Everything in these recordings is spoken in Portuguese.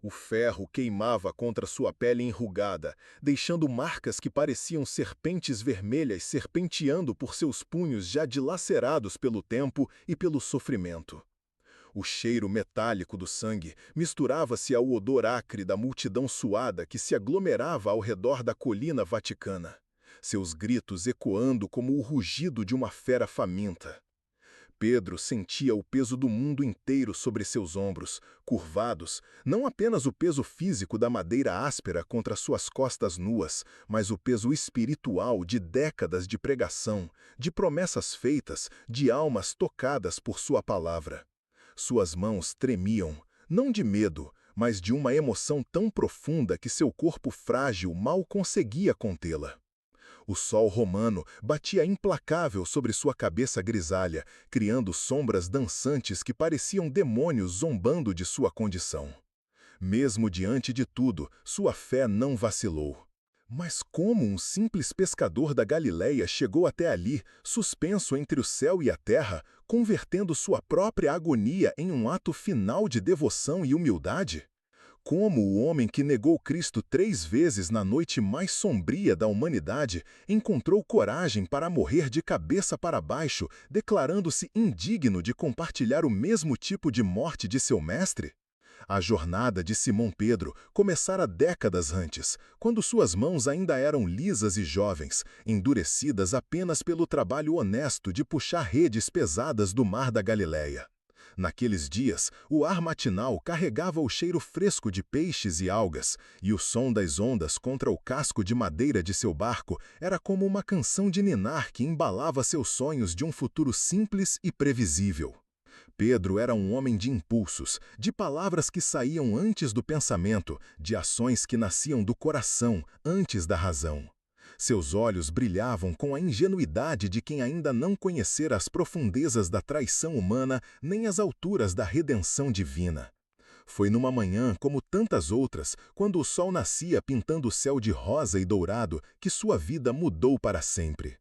O ferro queimava contra sua pele enrugada, deixando marcas que pareciam serpentes vermelhas serpenteando por seus punhos já dilacerados pelo tempo e pelo sofrimento. O cheiro metálico do sangue misturava-se ao odor acre da multidão suada que se aglomerava ao redor da colina vaticana, seus gritos ecoando como o rugido de uma fera faminta. Pedro sentia o peso do mundo inteiro sobre seus ombros, curvados, não apenas o peso físico da madeira áspera contra suas costas nuas, mas o peso espiritual de décadas de pregação, de promessas feitas, de almas tocadas por sua palavra. Suas mãos tremiam, não de medo, mas de uma emoção tão profunda que seu corpo frágil mal conseguia contê-la. O sol romano batia implacável sobre sua cabeça grisalha, criando sombras dançantes que pareciam demônios zombando de sua condição. Mesmo diante de tudo, sua fé não vacilou. Mas como um simples pescador da Galileia chegou até ali, suspenso entre o céu e a terra, convertendo sua própria agonia em um ato final de devoção e humildade? Como o homem que negou Cristo 3 vezes na noite mais sombria da humanidade encontrou coragem para morrer de cabeça para baixo, declarando-se indigno de compartilhar o mesmo tipo de morte de seu mestre? A jornada de Simão Pedro começara décadas antes, quando suas mãos ainda eram lisas e jovens, endurecidas apenas pelo trabalho honesto de puxar redes pesadas do mar da Galileia. Naqueles dias, o ar matinal carregava o cheiro fresco de peixes e algas, e o som das ondas contra o casco de madeira de seu barco era como uma canção de ninar que embalava seus sonhos de um futuro simples e previsível. Pedro era um homem de impulsos, de palavras que saíam antes do pensamento, de ações que nasciam do coração, antes da razão. Seus olhos brilhavam com a ingenuidade de quem ainda não conhecera as profundezas da traição humana nem as alturas da redenção divina. Foi numa manhã como tantas outras, quando o sol nascia pintando o céu de rosa e dourado, que sua vida mudou para sempre.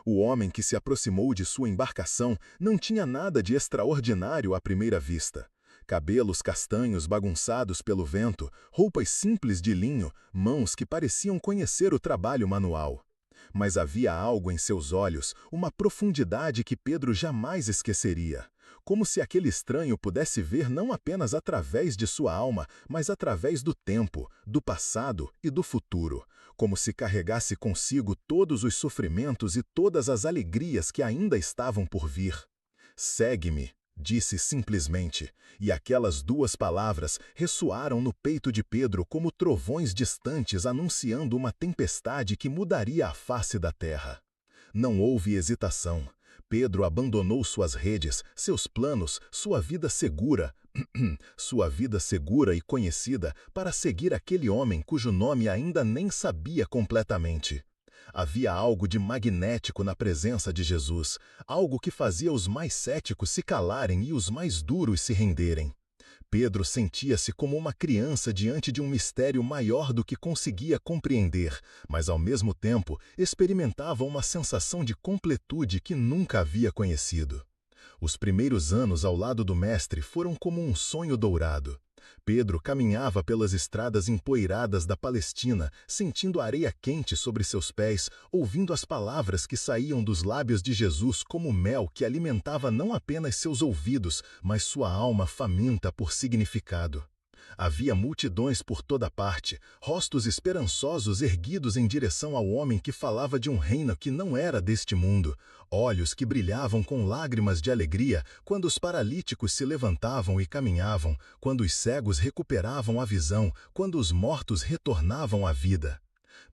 O homem que se aproximou de sua embarcação não tinha nada de extraordinário à primeira vista. Cabelos castanhos bagunçados pelo vento, roupas simples de linho, mãos que pareciam conhecer o trabalho manual. Mas havia algo em seus olhos, uma profundidade que Pedro jamais esqueceria. Como se aquele estranho pudesse ver não apenas através de sua alma, mas através do tempo, do passado e do futuro. Como se carregasse consigo todos os sofrimentos e todas as alegrias que ainda estavam por vir. "Segue-me", disse simplesmente, e aquelas 2 palavras ressoaram no peito de Pedro como trovões distantes anunciando uma tempestade que mudaria a face da terra. Não houve hesitação. Pedro abandonou suas redes, seus planos, sua vida segura, sua vida segura e conhecida, para seguir aquele homem cujo nome ainda nem sabia completamente. Havia algo de magnético na presença de Jesus, algo que fazia os mais céticos se calarem e os mais duros se renderem. Pedro sentia-se como uma criança diante de um mistério maior do que conseguia compreender, mas ao mesmo tempo experimentava uma sensação de completude que nunca havia conhecido. Os primeiros anos ao lado do Mestre foram como um sonho dourado. Pedro caminhava pelas estradas empoeiradas da Palestina, sentindo a areia quente sobre seus pés, ouvindo as palavras que saíam dos lábios de Jesus como mel que alimentava não apenas seus ouvidos, mas sua alma faminta por significado. Havia multidões por toda parte, rostos esperançosos erguidos em direção ao homem que falava de um reino que não era deste mundo, olhos que brilhavam com lágrimas de alegria quando os paralíticos se levantavam e caminhavam, quando os cegos recuperavam a visão, quando os mortos retornavam à vida.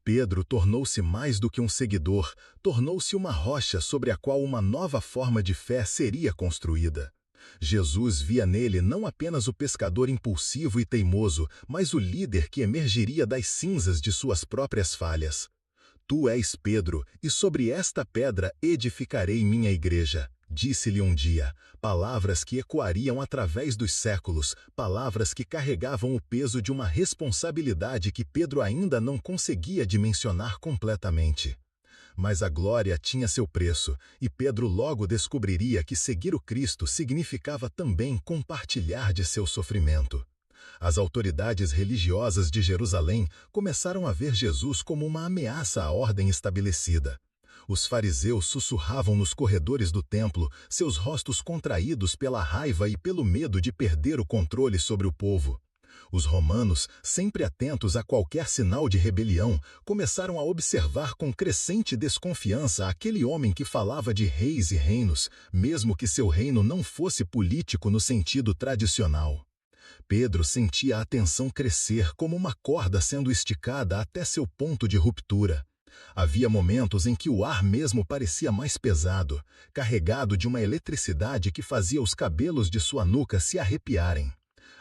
Pedro tornou-se mais do que um seguidor, tornou-se uma rocha sobre a qual uma nova forma de fé seria construída. Jesus via nele não apenas o pescador impulsivo e teimoso, mas o líder que emergiria das cinzas de suas próprias falhas. "Tu és Pedro, e sobre esta pedra edificarei minha igreja", disse-lhe um dia, palavras que ecoariam através dos séculos, palavras que carregavam o peso de uma responsabilidade que Pedro ainda não conseguia dimensionar completamente. Mas a glória tinha seu preço, e Pedro logo descobriria que seguir o Cristo significava também compartilhar de seu sofrimento. As autoridades religiosas de Jerusalém começaram a ver Jesus como uma ameaça à ordem estabelecida. Os fariseus sussurravam nos corredores do templo, seus rostos contraídos pela raiva e pelo medo de perder o controle sobre o povo. Os romanos, sempre atentos a qualquer sinal de rebelião, começaram a observar com crescente desconfiança aquele homem que falava de reis e reinos, mesmo que seu reino não fosse político no sentido tradicional. Pedro sentia a tensão crescer como uma corda sendo esticada até seu ponto de ruptura. Havia momentos em que o ar mesmo parecia mais pesado, carregado de uma eletricidade que fazia os cabelos de sua nuca se arrepiarem.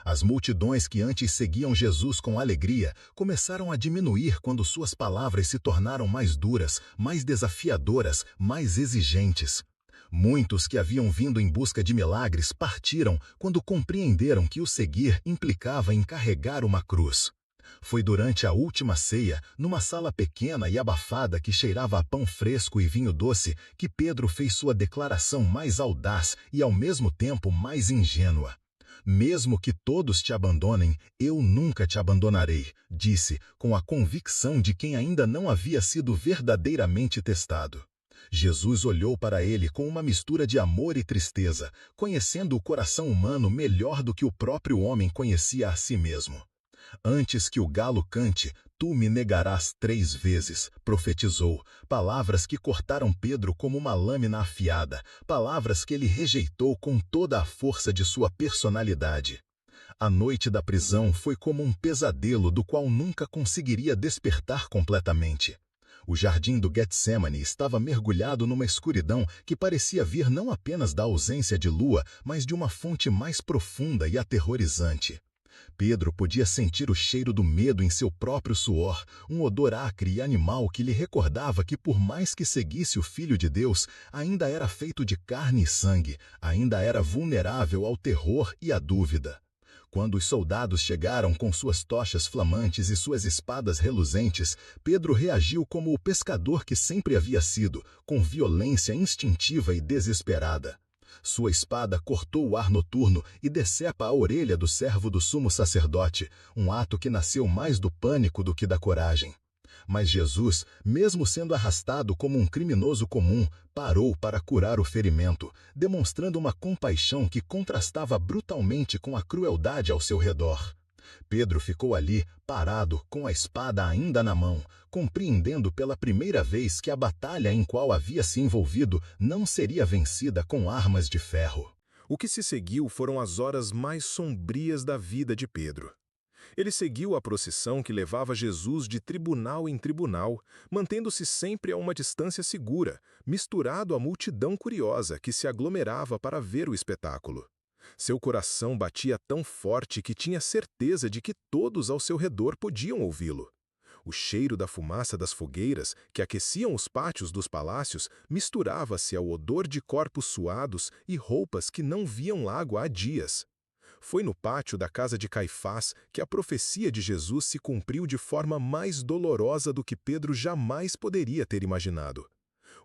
As multidões que antes seguiam Jesus com alegria começaram a diminuir quando suas palavras se tornaram mais duras, mais desafiadoras, mais exigentes. Muitos que haviam vindo em busca de milagres partiram quando compreenderam que o seguir implicava em carregar uma cruz. Foi durante a última ceia, numa sala pequena e abafada que cheirava a pão fresco e vinho doce, que Pedro fez sua declaração mais audaz e ao mesmo tempo mais ingênua. Mesmo que todos te abandonem, eu nunca te abandonarei, disse, com a convicção de quem ainda não havia sido verdadeiramente testado. Jesus olhou para ele com uma mistura de amor e tristeza, conhecendo o coração humano melhor do que o próprio homem conhecia a si mesmo. Antes que o galo cante, tu me negarás 3 vezes, profetizou, palavras que cortaram Pedro como uma lâmina afiada, palavras que ele rejeitou com toda a força de sua personalidade. A noite da prisão foi como um pesadelo do qual nunca conseguiria despertar completamente. O jardim do Getsemane estava mergulhado numa escuridão que parecia vir não apenas da ausência de lua, mas de uma fonte mais profunda e aterrorizante. Pedro podia sentir o cheiro do medo em seu próprio suor, um odor acre e animal que lhe recordava que por mais que seguisse o Filho de Deus, ainda era feito de carne e sangue, ainda era vulnerável ao terror e à dúvida. Quando os soldados chegaram com suas tochas flamantes e suas espadas reluzentes, Pedro reagiu como o pescador que sempre havia sido, com violência instintiva e desesperada. Sua espada cortou o ar noturno e decepa a orelha do servo do sumo sacerdote, um ato que nasceu mais do pânico do que da coragem. Mas Jesus, mesmo sendo arrastado como um criminoso comum, parou para curar o ferimento, demonstrando uma compaixão que contrastava brutalmente com a crueldade ao seu redor. Pedro ficou ali, parado, com a espada ainda na mão, compreendendo pela primeira vez que a batalha em qual havia se envolvido não seria vencida com armas de ferro. O que se seguiu foram as horas mais sombrias da vida de Pedro. Ele seguiu a procissão que levava Jesus de tribunal em tribunal, mantendo-se sempre a uma distância segura, misturado à multidão curiosa que se aglomerava para ver o espetáculo. Seu coração batia tão forte que tinha certeza de que todos ao seu redor podiam ouvi-lo. O cheiro da fumaça das fogueiras, que aqueciam os pátios dos palácios, misturava-se ao odor de corpos suados e roupas que não viam lago há dias. Foi no pátio da casa de Caifás que a profecia de Jesus se cumpriu de forma mais dolorosa do que Pedro jamais poderia ter imaginado.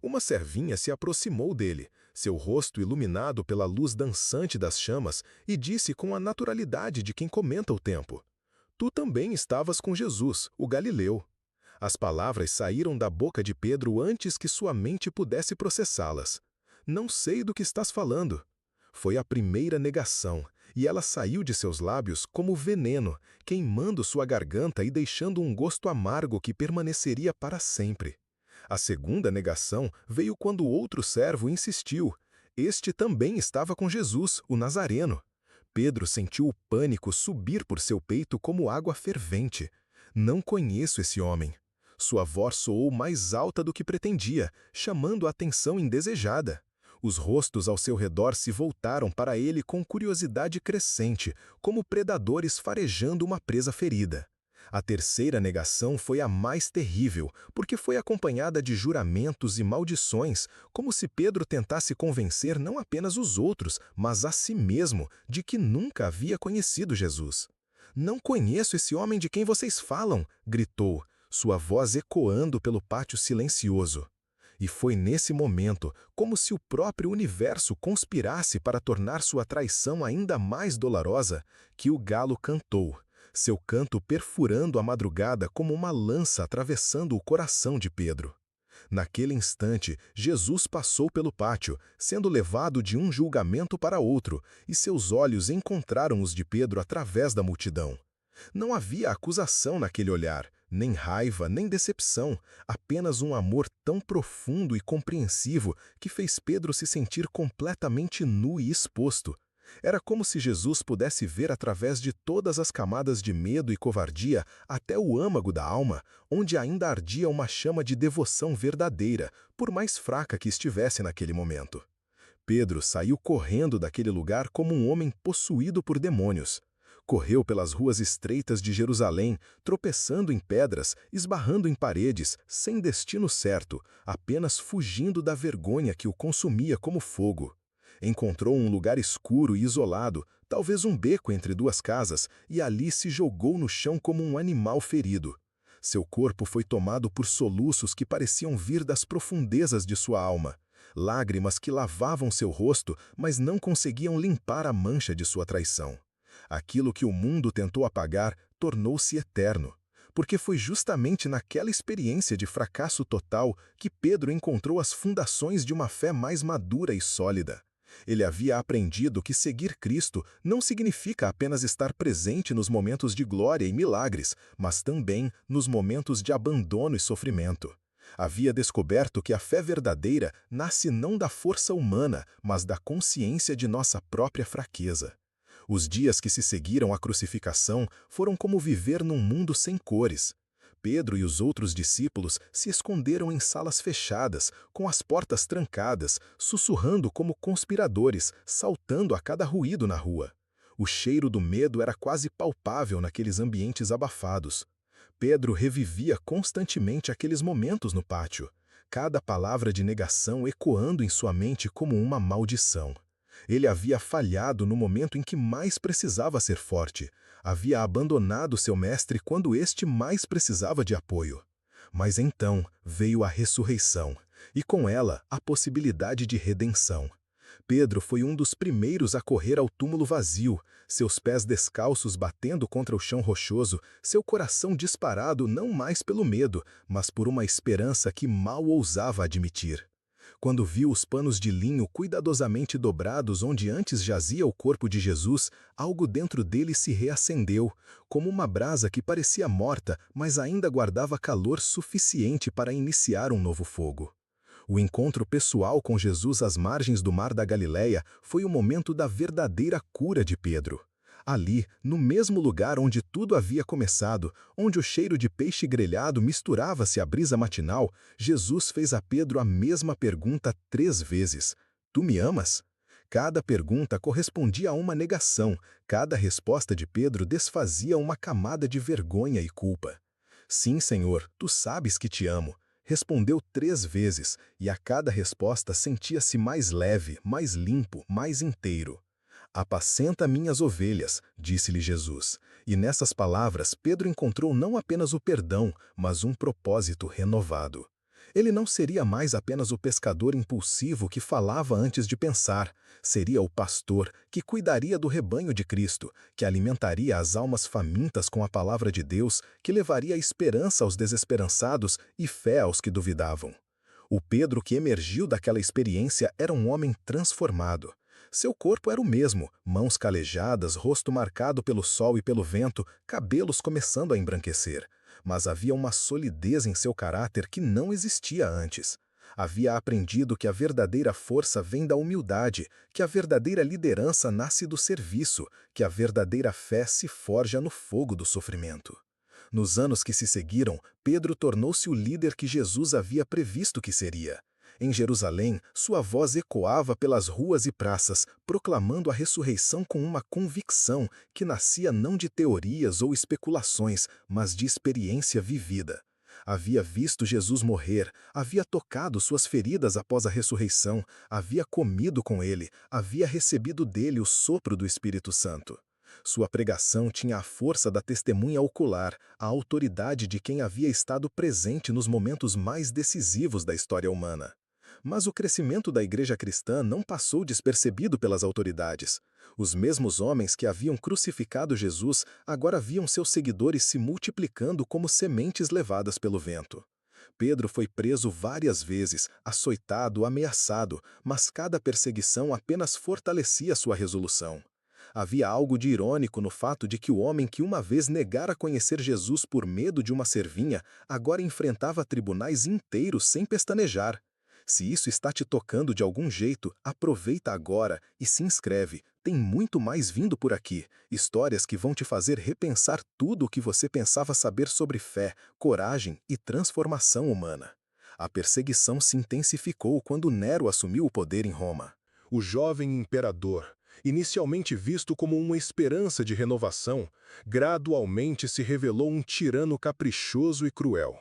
Uma servinha se aproximou dele, seu rosto iluminado pela luz dançante das chamas, e disse com a naturalidade de quem comenta o tempo: Tu também estavas com Jesus, o Galileu. As palavras saíram da boca de Pedro antes que sua mente pudesse processá-las. Não sei do que estás falando. Foi a primeira negação, e ela saiu de seus lábios como veneno, queimando sua garganta e deixando um gosto amargo que permaneceria para sempre. A segunda negação veio quando outro servo insistiu. Este também estava com Jesus, o Nazareno. Pedro sentiu o pânico subir por seu peito como água fervente. Não conheço esse homem. Sua voz soou mais alta do que pretendia, chamando a atenção indesejada. Os rostos ao seu redor se voltaram para ele com curiosidade crescente, como predadores farejando uma presa ferida. A terceira negação foi a mais terrível, porque foi acompanhada de juramentos e maldições, como se Pedro tentasse convencer não apenas os outros, mas a si mesmo, de que nunca havia conhecido Jesus. Não conheço esse homem de quem vocês falam, gritou, sua voz ecoando pelo pátio silencioso. E foi nesse momento, como se o próprio universo conspirasse para tornar sua traição ainda mais dolorosa, que o galo cantou, seu canto perfurando a madrugada como uma lança atravessando o coração de Pedro. Naquele instante, Jesus passou pelo pátio, sendo levado de um julgamento para outro, e seus olhos encontraram os de Pedro através da multidão. Não havia acusação naquele olhar, nem raiva, nem decepção, apenas um amor tão profundo e compreensivo que fez Pedro se sentir completamente nu e exposto. Era como se Jesus pudesse ver através de todas as camadas de medo e covardia até o âmago da alma, onde ainda ardia uma chama de devoção verdadeira, por mais fraca que estivesse naquele momento. Pedro saiu correndo daquele lugar como um homem possuído por demônios. Correu pelas ruas estreitas de Jerusalém, tropeçando em pedras, esbarrando em paredes, sem destino certo, apenas fugindo da vergonha que o consumia como fogo. Encontrou um lugar escuro e isolado, talvez um beco entre duas casas, e ali se jogou no chão como um animal ferido. Seu corpo foi tomado por soluços que pareciam vir das profundezas de sua alma. Lágrimas que lavavam seu rosto, mas não conseguiam limpar a mancha de sua traição. Aquilo que o mundo tentou apagar tornou-se eterno, porque foi justamente naquela experiência de fracasso total que Pedro encontrou as fundações de uma fé mais madura e sólida. Ele havia aprendido que seguir Cristo não significa apenas estar presente nos momentos de glória e milagres, mas também nos momentos de abandono e sofrimento. Havia descoberto que a fé verdadeira nasce não da força humana, mas da consciência de nossa própria fraqueza. Os dias que se seguiram à crucificação foram como viver num mundo sem cores. Pedro e os outros discípulos se esconderam em salas fechadas, com as portas trancadas, sussurrando como conspiradores, saltando a cada ruído na rua. O cheiro do medo era quase palpável naqueles ambientes abafados. Pedro revivia constantemente aqueles momentos no pátio, cada palavra de negação ecoando em sua mente como uma maldição. Ele havia falhado no momento em que mais precisava ser forte. Havia abandonado seu mestre quando este mais precisava de apoio. Mas então veio a ressurreição, e com ela a possibilidade de redenção. Pedro foi um dos primeiros a correr ao túmulo vazio, seus pés descalços batendo contra o chão rochoso, seu coração disparado não mais pelo medo, mas por uma esperança que mal ousava admitir. Quando viu os panos de linho cuidadosamente dobrados onde antes jazia o corpo de Jesus, algo dentro dele se reacendeu, como uma brasa que parecia morta, mas ainda guardava calor suficiente para iniciar um novo fogo. O encontro pessoal com Jesus às margens do Mar da Galileia foi o momento da verdadeira cura de Pedro. Ali, no mesmo lugar onde tudo havia começado, onde o cheiro de peixe grelhado misturava-se à brisa matinal, Jesus fez a Pedro a mesma pergunta 3 vezes: Tu me amas? Cada pergunta correspondia a uma negação, cada resposta de Pedro desfazia uma camada de vergonha e culpa. Sim, Senhor, tu sabes que te amo. Respondeu 3 vezes, e a cada resposta sentia-se mais leve, mais limpo, mais inteiro. Apacenta minhas ovelhas, disse-lhe Jesus. E nessas palavras Pedro encontrou não apenas o perdão, mas um propósito renovado. Ele não seria mais apenas o pescador impulsivo que falava antes de pensar. Seria o pastor que cuidaria do rebanho de Cristo, que alimentaria as almas famintas com a palavra de Deus, que levaria esperança aos desesperançados e fé aos que duvidavam. O Pedro que emergiu daquela experiência era um homem transformado. Seu corpo era o mesmo, mãos calejadas, rosto marcado pelo sol e pelo vento, cabelos começando a embranquecer. Mas havia uma solidez em seu caráter que não existia antes. Havia aprendido que a verdadeira força vem da humildade, que a verdadeira liderança nasce do serviço, que a verdadeira fé se forja no fogo do sofrimento. Nos anos que se seguiram, Pedro tornou-se o líder que Jesus havia previsto que seria. Em Jerusalém, sua voz ecoava pelas ruas e praças, proclamando a ressurreição com uma convicção que nascia não de teorias ou especulações, mas de experiência vivida. Havia visto Jesus morrer, havia tocado suas feridas após a ressurreição, havia comido com ele, havia recebido dele o sopro do Espírito Santo. Sua pregação tinha a força da testemunha ocular, a autoridade de quem havia estado presente nos momentos mais decisivos da história humana. Mas o crescimento da igreja cristã não passou despercebido pelas autoridades. Os mesmos homens que haviam crucificado Jesus agora viam seus seguidores se multiplicando como sementes levadas pelo vento. Pedro foi preso várias vezes, açoitado, ameaçado, mas cada perseguição apenas fortalecia sua resolução. Havia algo de irônico no fato de que o homem que uma vez negara conhecer Jesus por medo de uma servinha, agora enfrentava tribunais inteiros sem pestanejar. Se isso está te tocando de algum jeito, aproveita agora e se inscreve. Tem muito mais vindo por aqui. Histórias que vão te fazer repensar tudo o que você pensava saber sobre fé, coragem e transformação humana. A perseguição se intensificou quando Nero assumiu o poder em Roma. O jovem imperador, inicialmente visto como uma esperança de renovação, gradualmente se revelou um tirano caprichoso e cruel.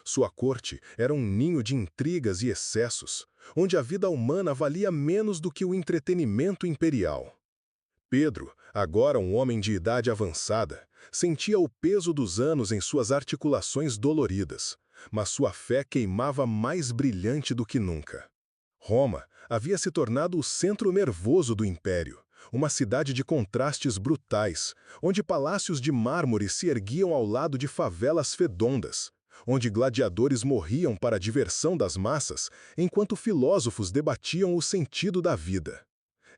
Sua corte era um ninho de intrigas e excessos, onde a vida humana valia menos do que o entretenimento imperial. Pedro, agora um homem de idade avançada, sentia o peso dos anos em suas articulações doloridas, mas sua fé queimava mais brilhante do que nunca. Roma havia se tornado o centro nervoso do império, uma cidade de contrastes brutais, onde palácios de mármore se erguiam ao lado de favelas fedondas, onde gladiadores morriam para a diversão das massas, enquanto filósofos debatiam o sentido da vida.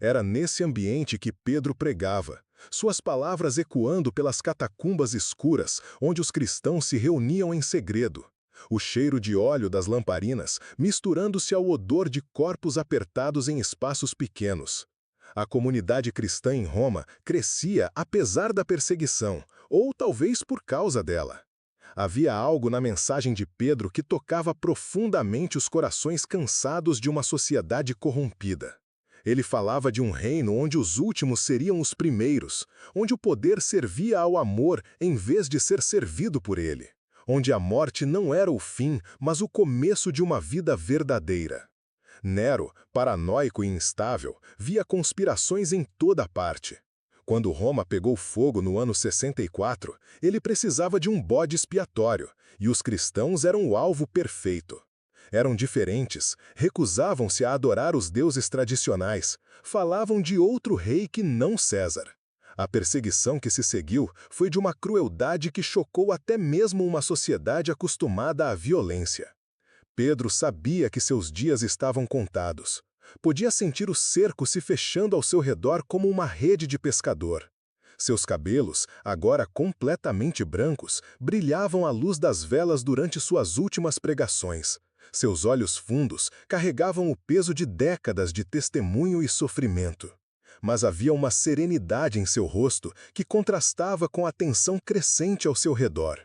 Era nesse ambiente que Pedro pregava, suas palavras ecoando pelas catacumbas escuras, onde os cristãos se reuniam em segredo. O cheiro de óleo das lamparinas misturando-se ao odor de corpos apertados em espaços pequenos. A comunidade cristã em Roma crescia apesar da perseguição, ou talvez por causa dela. Havia algo na mensagem de Pedro que tocava profundamente os corações cansados de uma sociedade corrompida. Ele falava de um reino onde os últimos seriam os primeiros, onde o poder servia ao amor em vez de ser servido por ele, onde a morte não era o fim, mas o começo de uma vida verdadeira. Nero, paranoico e instável, via conspirações em toda parte. Quando Roma pegou fogo no ano 64, ele precisava de um bode expiatório, e os cristãos eram o alvo perfeito. Eram diferentes, recusavam-se a adorar os deuses tradicionais, falavam de outro rei que não César. A perseguição que se seguiu foi de uma crueldade que chocou até mesmo uma sociedade acostumada à violência. Pedro sabia que seus dias estavam contados. Podia sentir o cerco se fechando ao seu redor como uma rede de pescador. Seus cabelos, agora completamente brancos, brilhavam à luz das velas durante suas últimas pregações. Seus olhos fundos carregavam o peso de décadas de testemunho e sofrimento. Mas havia uma serenidade em seu rosto que contrastava com a tensão crescente ao seu redor.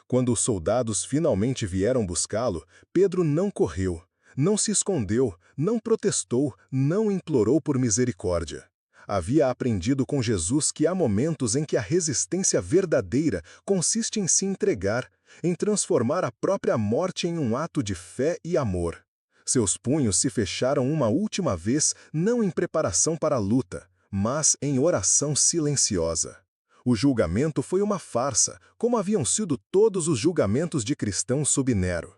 Quando os soldados finalmente vieram buscá-lo, Pedro não correu, não se escondeu, não protestou, não implorou por misericórdia. Havia aprendido com Jesus que há momentos em que a resistência verdadeira consiste em se entregar, em transformar a própria morte em um ato de fé e amor. Seus punhos se fecharam uma última vez, não em preparação para a luta, mas em oração silenciosa. O julgamento foi uma farsa, como haviam sido todos os julgamentos de cristãos sob Nero.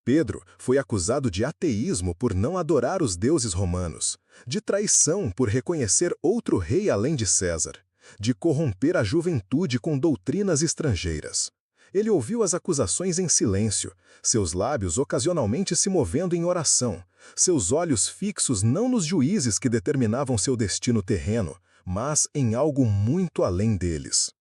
Pedro foi acusado de ateísmo por não adorar os deuses romanos, de traição por reconhecer outro rei além de César, de corromper a juventude com doutrinas estrangeiras. Ele ouviu as acusações em silêncio, seus lábios ocasionalmente se movendo em oração, seus olhos fixos não nos juízes que determinavam seu destino terreno, mas em algo muito além deles.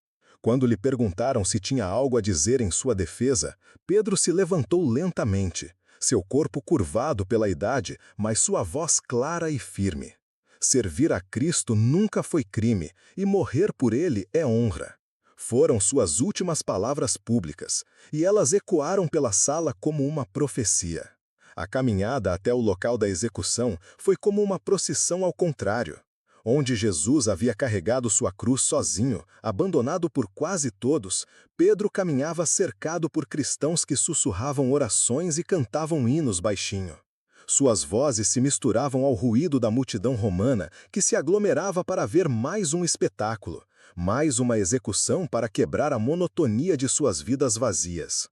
Quando lhe perguntaram se tinha algo a dizer em sua defesa, Pedro se levantou lentamente, seu corpo curvado pela idade, mas sua voz clara e firme. Servir a Cristo nunca foi crime, e morrer por ele é honra. Foram suas últimas palavras públicas, e elas ecoaram pela sala como uma profecia. A caminhada até o local da execução foi como uma procissão ao contrário. Onde Jesus havia carregado sua cruz sozinho, abandonado por quase todos, Pedro caminhava cercado por cristãos que sussurravam orações e cantavam hinos baixinho. Suas vozes se misturavam ao ruído da multidão romana que se aglomerava para ver mais um espetáculo, Mais uma execução para quebrar a monotonia de suas vidas vazias.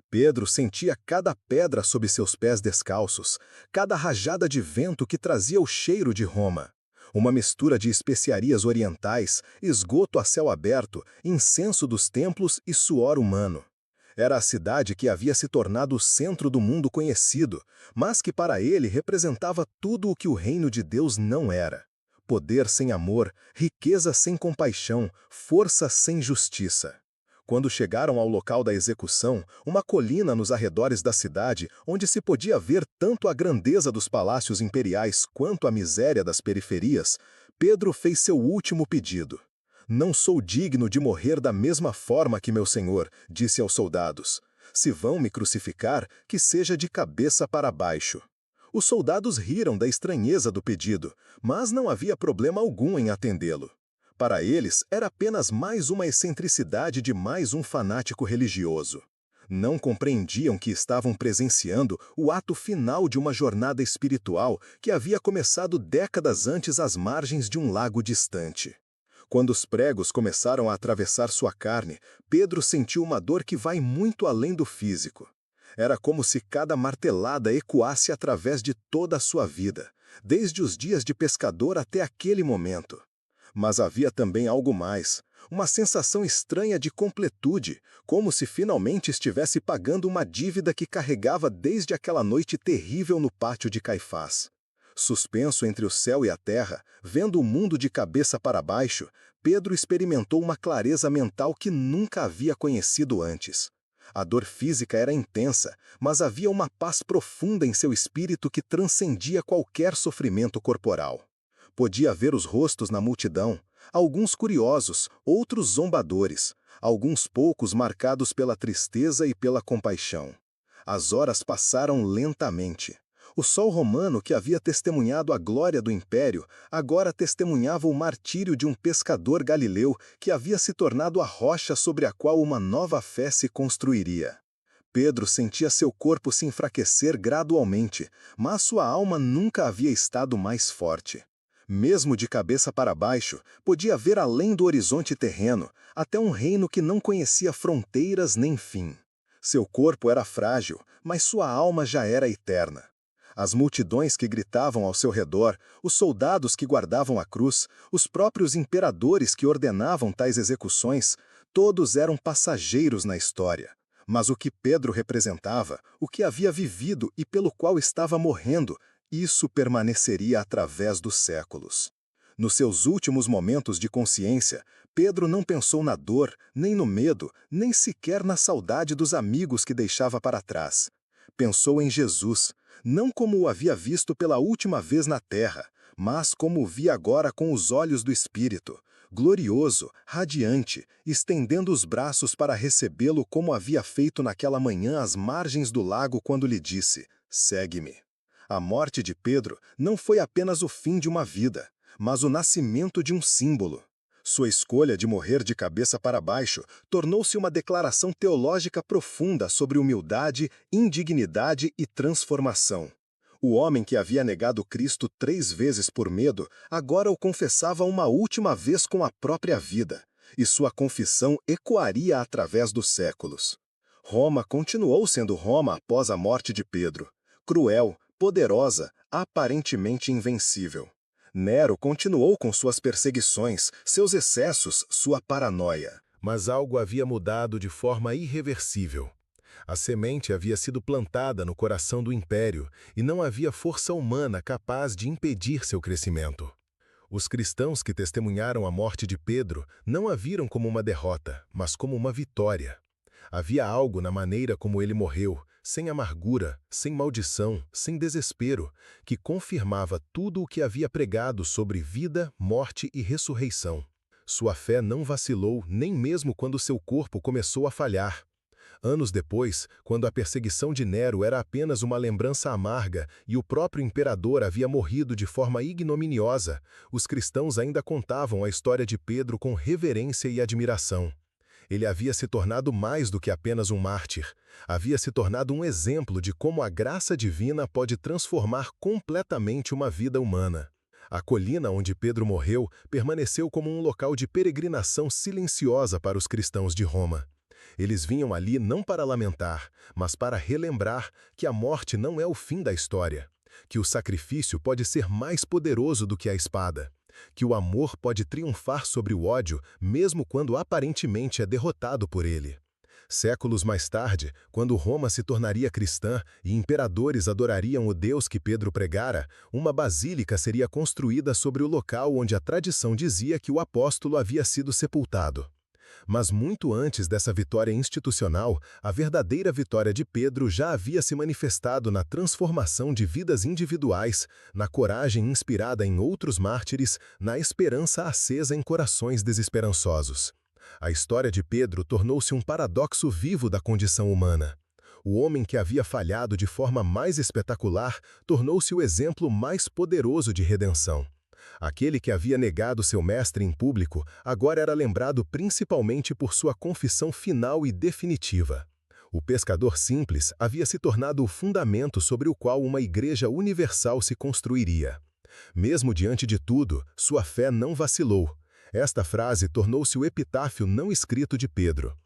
Pedro sentia cada pedra sob seus pés descalços, cada rajada de vento que trazia o cheiro de Roma. Uma mistura de especiarias orientais, esgoto a céu aberto, incenso dos templos e suor humano. Era a cidade que havia se tornado o centro do mundo conhecido, mas que para ele representava tudo o que o reino de Deus não era. Poder sem amor, riqueza sem compaixão, força sem justiça. Quando chegaram ao local da execução, uma colina nos arredores da cidade, onde se podia ver tanto a grandeza dos palácios imperiais quanto a miséria das periferias, Pedro fez seu último pedido. Não sou digno de morrer da mesma forma que meu senhor, disse aos soldados. Se vão me crucificar, que seja de cabeça para baixo. Os soldados riram da estranheza do pedido, mas não havia problema algum em atendê-lo. Para eles, era apenas mais uma excentricidade de mais um fanático religioso. Não compreendiam que estavam presenciando o ato final de uma jornada espiritual que havia começado décadas antes às margens de um lago distante. Quando os pregos começaram a atravessar sua carne, Pedro sentiu uma dor que vai muito além do físico. Era como se cada martelada ecoasse através de toda a sua vida, desde os dias de pescador até aquele momento. Mas havia também algo mais, uma sensação estranha de completude, como se finalmente estivesse pagando uma dívida que carregava desde aquela noite terrível no pátio de Caifás. Suspenso entre o céu e a terra, vendo o mundo de cabeça para baixo, Pedro experimentou uma clareza mental que nunca havia conhecido antes. A dor física era intensa, mas havia uma paz profunda em seu espírito que transcendia qualquer sofrimento corporal. Podia ver os rostos na multidão, alguns curiosos, outros zombadores, alguns poucos marcados pela tristeza e pela compaixão. As horas passaram lentamente. O sol romano que havia testemunhado a glória do império, agora testemunhava o martírio de um pescador galileu que havia se tornado a rocha sobre a qual uma nova fé se construiria. Pedro sentia seu corpo se enfraquecer gradualmente, mas sua alma nunca havia estado mais forte. Mesmo de cabeça para baixo, podia ver além do horizonte terreno, até um reino que não conhecia fronteiras nem fim. Seu corpo era frágil, mas sua alma já era eterna. As multidões que gritavam ao seu redor, os soldados que guardavam a cruz, os próprios imperadores que ordenavam tais execuções, todos eram passageiros na história. Mas o que Pedro representava, o que havia vivido e pelo qual estava morrendo, isso permaneceria através dos séculos. Nos seus últimos momentos de consciência, Pedro não pensou na dor, nem no medo, nem sequer na saudade dos amigos que deixava para trás. Pensou em Jesus, não como o havia visto pela última vez na terra, mas como o via agora com os olhos do Espírito, glorioso, radiante, estendendo os braços para recebê-lo como havia feito naquela manhã às margens do lago quando lhe disse: "Segue-me". A morte de Pedro não foi apenas o fim de uma vida, mas o nascimento de um símbolo. Sua escolha de morrer de cabeça para baixo tornou-se uma declaração teológica profunda sobre humildade, indignidade e transformação. O homem que havia negado Cristo 3 vezes por medo, agora o confessava uma última vez com a própria vida, e sua confissão ecoaria através dos séculos. Roma continuou sendo Roma após a morte de Pedro. Cruel, poderosa, aparentemente invencível. Nero continuou com suas perseguições, seus excessos, sua paranoia. Mas algo havia mudado de forma irreversível. A semente havia sido plantada no coração do império e não havia força humana capaz de impedir seu crescimento. Os cristãos que testemunharam a morte de Pedro não a viram como uma derrota, mas como uma vitória. Havia algo na maneira como ele morreu, sem amargura, sem maldição, sem desespero, que confirmava tudo o que havia pregado sobre vida, morte e ressurreição. Sua fé não vacilou nem mesmo quando seu corpo começou a falhar. Anos depois, quando a perseguição de Nero era apenas uma lembrança amarga e o próprio imperador havia morrido de forma ignominiosa, os cristãos ainda contavam a história de Pedro com reverência e admiração. Ele havia se tornado mais do que apenas um mártir. Havia se tornado um exemplo de como a graça divina pode transformar completamente uma vida humana. A colina onde Pedro morreu permaneceu como um local de peregrinação silenciosa para os cristãos de Roma. Eles vinham ali não para lamentar, mas para relembrar que a morte não é o fim da história, que o sacrifício pode ser mais poderoso do que a espada, que o amor pode triunfar sobre o ódio mesmo quando aparentemente é derrotado por ele. Séculos mais tarde, quando Roma se tornaria cristã e imperadores adorariam o Deus que Pedro pregara, uma basílica seria construída sobre o local onde a tradição dizia que o apóstolo havia sido sepultado. Mas muito antes dessa vitória institucional, a verdadeira vitória de Pedro já havia se manifestado na transformação de vidas individuais, na coragem inspirada em outros mártires, na esperança acesa em corações desesperançosos. A história de Pedro tornou-se um paradoxo vivo da condição humana. O homem que havia falhado de forma mais espetacular tornou-se o exemplo mais poderoso de redenção. Aquele que havia negado seu mestre em público agora era lembrado principalmente por sua confissão final e definitiva. O pescador simples havia se tornado o fundamento sobre o qual uma igreja universal se construiria. Mesmo diante de tudo, sua fé não vacilou. Esta frase tornou-se o epitáfio não escrito de Pedro.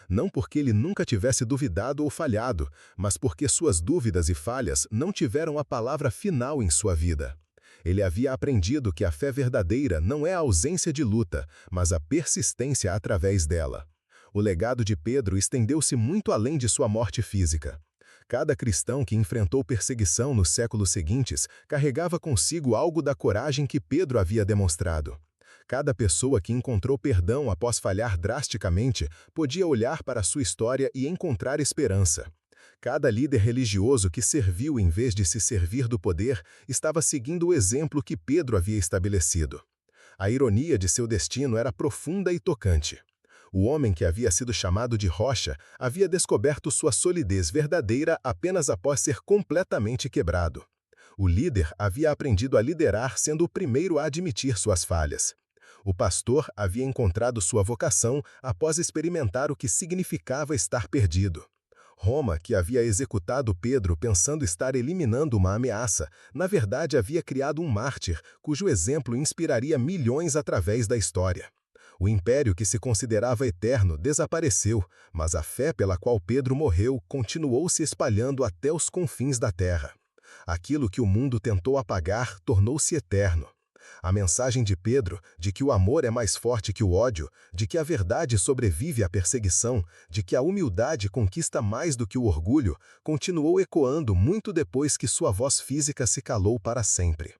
Não porque ele nunca tivesse duvidado ou falhado, mas porque suas dúvidas e falhas não tiveram a palavra final em sua vida. Ele havia aprendido que a fé verdadeira não é a ausência de luta, mas a persistência através dela. O legado de Pedro estendeu-se muito além de sua morte física. Cada cristão que enfrentou perseguição nos séculos seguintes carregava consigo algo da coragem que Pedro havia demonstrado. Cada pessoa que encontrou perdão após falhar drasticamente podia olhar para sua história e encontrar esperança. Cada líder religioso que serviu em vez de se servir do poder estava seguindo o exemplo que Pedro havia estabelecido. A ironia de seu destino era profunda e tocante. O homem que havia sido chamado de rocha havia descoberto sua solidez verdadeira apenas após ser completamente quebrado. O líder havia aprendido a liderar sendo o primeiro a admitir suas falhas. O pastor havia encontrado sua vocação após experimentar o que significava estar perdido. Roma, que havia executado Pedro pensando estar eliminando uma ameaça, na verdade havia criado um mártir, cujo exemplo inspiraria milhões através da história. O império que se considerava eterno desapareceu, mas a fé pela qual Pedro morreu continuou se espalhando até os confins da terra. Aquilo que o mundo tentou apagar tornou-se eterno. A mensagem de Pedro, de que o amor é mais forte que o ódio, de que a verdade sobrevive à perseguição, de que a humildade conquista mais do que o orgulho, continuou ecoando muito depois que sua voz física se calou para sempre.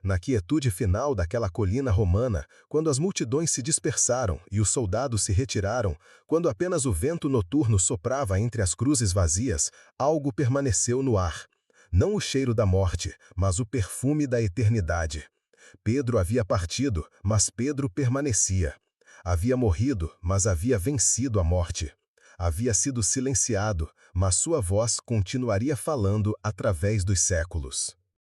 Na quietude final daquela colina romana, quando as multidões se dispersaram e os soldados se retiraram, quando apenas o vento noturno soprava entre as cruzes vazias, algo permaneceu no ar. Não o cheiro da morte, mas o perfume da eternidade. Pedro havia partido, mas Pedro permanecia. Havia morrido, mas havia vencido a morte. Havia sido silenciado, mas sua voz continuaria falando através dos séculos.